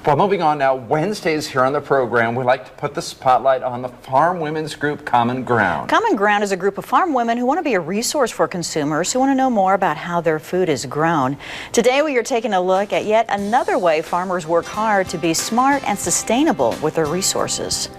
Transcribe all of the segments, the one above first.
Well, moving on now, Wednesdays here on the program, we like to put the spotlight on the farm women's group CommonGround. CommonGround is a group of farm women who want to be a resource for consumers who want to know more about how their food is grown. Today we are taking a look at yet another way farmers work hard to be smart and sustainable with their resources.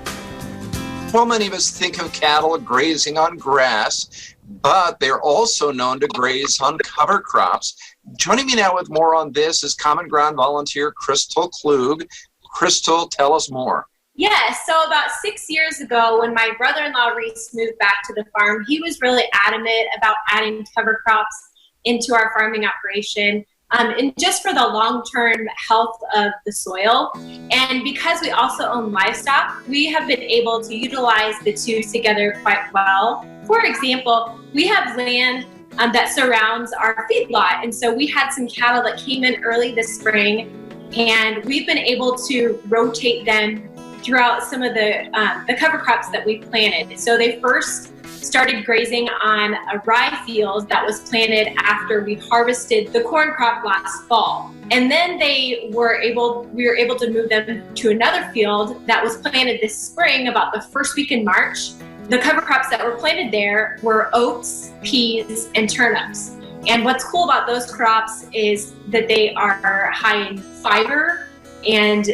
Well, many of us think of cattle grazing on grass, but they're also known to graze on cover crops. Joining me now with more on this is CommonGround volunteer Crystal Klug. Crystal, tell us more. Yeah, so about 6 years ago, when my brother-in-law Reese moved back to the farm, he was really adamant about adding cover crops into our farming operation, and just for the long-term health of the soil. And because we also own livestock, we have been able to utilize the two together quite well. For example, we have land that surrounds our feedlot, and so we had some cattle that came in early this spring, and we've been able to rotate them throughout some of the cover crops that we planted. So they first started grazing on a rye field that was planted after we harvested the corn crop last fall. And then we were able to move them to another field that was planted this spring, about the first week in March. The cover crops that were planted there were oats, peas, and turnips. And what's cool about those crops is that they are high in fiber, and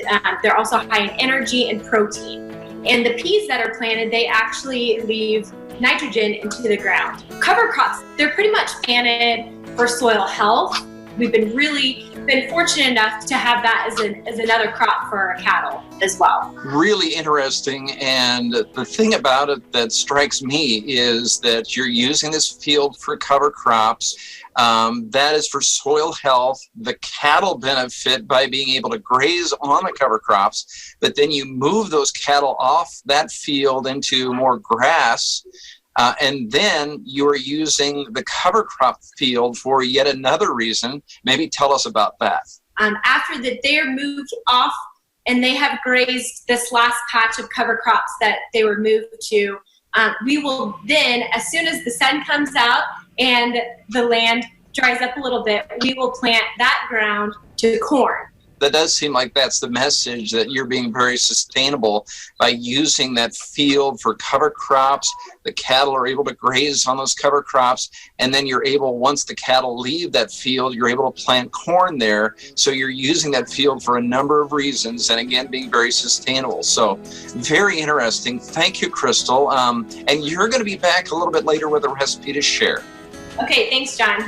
they're also high in energy and protein. And the peas that are planted, they actually leave nitrogen into the ground. Cover crops, they're pretty much planted for soil health. We've been fortunate enough to have that as another crop for our cattle as well. Really interesting, and the thing about it that strikes me is that you're using this field for cover crops. That is for soil health. The cattle benefit by being able to graze on the cover crops, but then you move those cattle off that field into more grass. And then you are using the cover crop field for yet another reason. Maybe tell us about that. After that they're moved off and they have grazed this last patch of cover crops that they were moved to, we will then, as soon as the sun comes out and the land dries up a little bit, we will plant that ground to corn. That does seem like that's the message, that you're being very sustainable by using that field for cover crops. The cattle are able to graze on those cover crops, and then you're able, once the cattle leave that field, you're able to plant corn there. So you're using that field for a number of reasons, and again, being very sustainable. So very interesting. Thank you, Crystal. And you're going to be back a little bit later with a recipe to share. Okay, thanks, John.